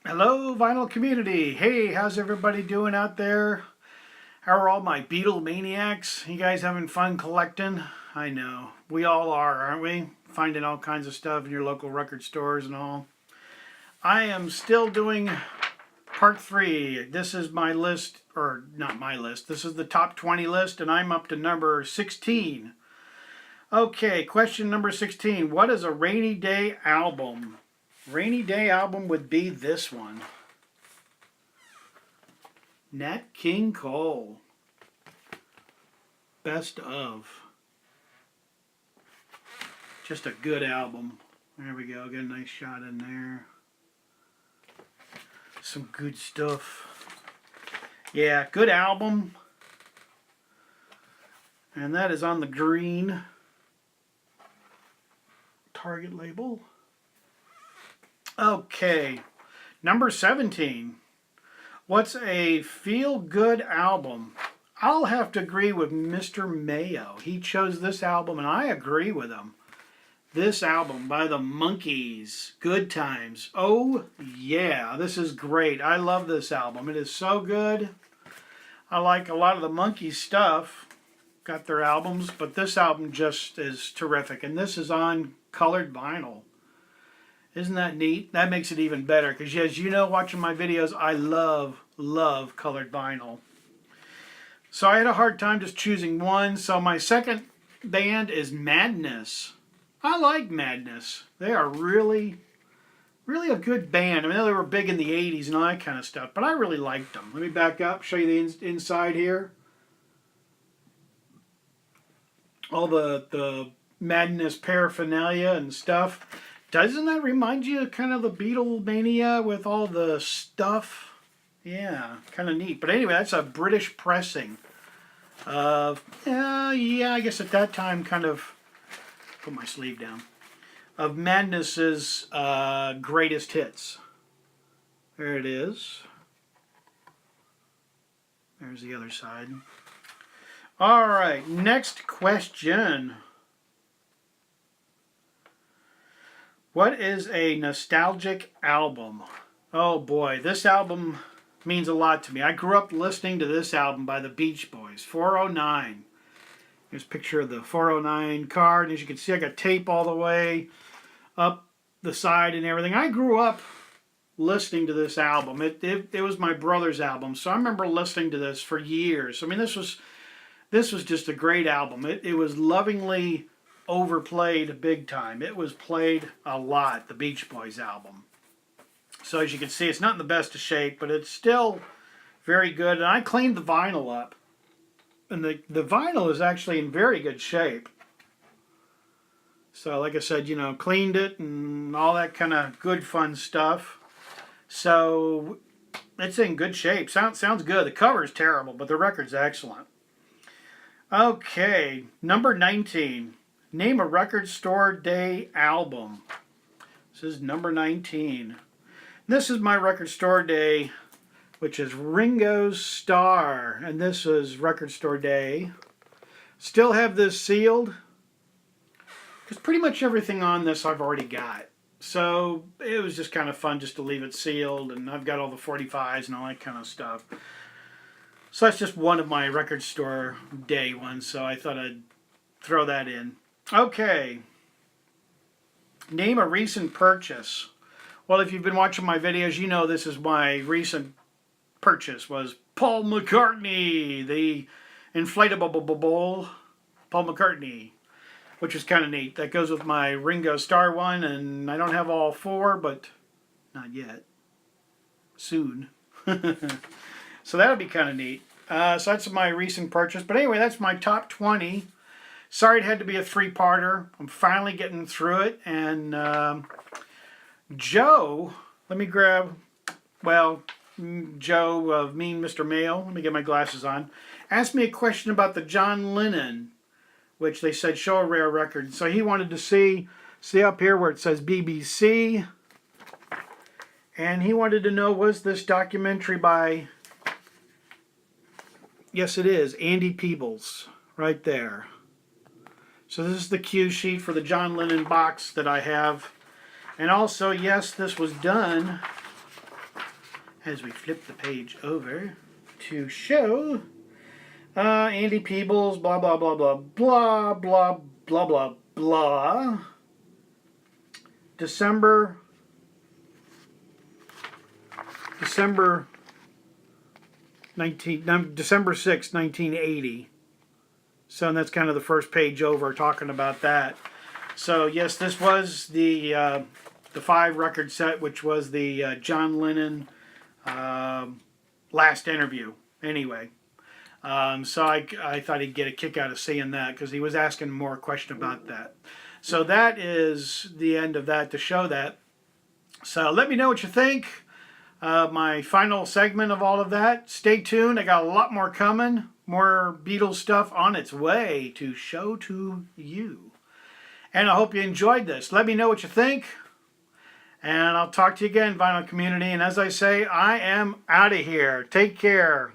Hello, vinyl community. Hey, how's everybody doing out there? How are all my Beatle maniacs? You guys having fun collecting? I know. We all are, aren't we? Finding all kinds of stuff in your local record stores and all. I am still doing part 3. This is my list, or not my list. This is the top 20 list, and I'm up to number 16. Okay, question number 16. What is a rainy day album? Rainy day album would be this one. Nat King Cole. Best of. Just a good album. There we go. Get a nice shot in there. Some good stuff. Yeah, good album. And that is on the green Target label. Okay. Number 17. What's a feel-good album? I'll have to agree with Mr. Mayo. He chose this album, and I agree with him. This album by the Monkees, Good Times. Oh, yeah, this is great. I love this album. It is so good. I like a lot of the Monkees stuff. Got their albums, but this album just is terrific. And this is on colored vinyl. Isn't that neat? That makes it even better because, as you know, watching my videos, I love colored vinyl. So I had a hard time just choosing one. So my second band is Madness. I like Madness. They are really a good band. I mean, they were big in the 80s and all that kind of stuff, but I really liked them. Let me back up, show you the inside here. All the Madness paraphernalia and stuff. Doesn't that remind you of kind of the Beatlemania with all the stuff? Yeah, kind of neat. But anyway, that's a British pressing of, I guess at that time, kind of, put my sleeve down, of Madness's greatest hits. There it is. There's the other side. All right, next question. What is a nostalgic album? Oh boy, this album means a lot to me. I grew up listening to this album by the Beach Boys, 409. Here's a picture of the 409 card. As you can see, I got tape all the way up the side and everything. I grew up listening to this album. It was my brother's album, so I remember listening to this for years. I mean, this was just a great album. It was lovingly overplayed big time. It was played a lot, the Beach Boys album. So as you can see, it's not in the best of shape, but it's still very good. And I cleaned the vinyl up. And the vinyl is actually in very good shape. So like I said, cleaned it and all that kind of good fun stuff. So it's in good shape. Sounds good. The cover is terrible, but the record's excellent. Okay, number 19. Name a record store day album. This is number 19. This is my record store day, which is Ringo's Starr. And this is record store day. Still have this sealed, because pretty much everything on this I've already got. So it was just kind of fun just to leave it sealed. And I've got all the 45s and all that kind of stuff. So that's just one of my record store day ones. So I thought I'd throw that in. Okay. Name a recent purchase. Well, if you've been watching my videos, you know this is my recent purchase was Paul McCartney, the inflatable bowl, Paul McCartney, which is kind of neat. That goes with my Ringo Starr one, and I don't have all 4, but not yet. Soon. So that'll be kind of neat. So that's my recent purchase. But anyway, that's my top 20. Sorry it had to be a 3-parter. I'm finally getting through it. And Joe, let me grab, Joe of Mean Mr. Mayo, let me get my glasses on, asked me a question about the John Lennon, which they said show a rare record. So he wanted to see up here where it says BBC. And he wanted to know, was this documentary by, yes it is, Andy Peebles, right there. So this is the cue sheet for the John Lennon box that I have. And also, yes, this was done as we flip the page over to show Andy Peebles, blah, blah, blah, blah, blah, blah, blah, blah, blah. December 6, 1980. So that's kind of the first page over talking about that. So yes, this was the 5 record set, which was the John Lennon last interview. Anyway, so I thought he'd get a kick out of seeing that because he was asking more question about that. So that is the end of that to show that. So let me know what you think. My final segment of all of that. Stay tuned. I got a lot more coming. More Beatles stuff on its way to show to you. And I hope you enjoyed this. Let me know what you think. And I'll talk to you again, Vinyl Community. And as I say, I am out of here. Take care.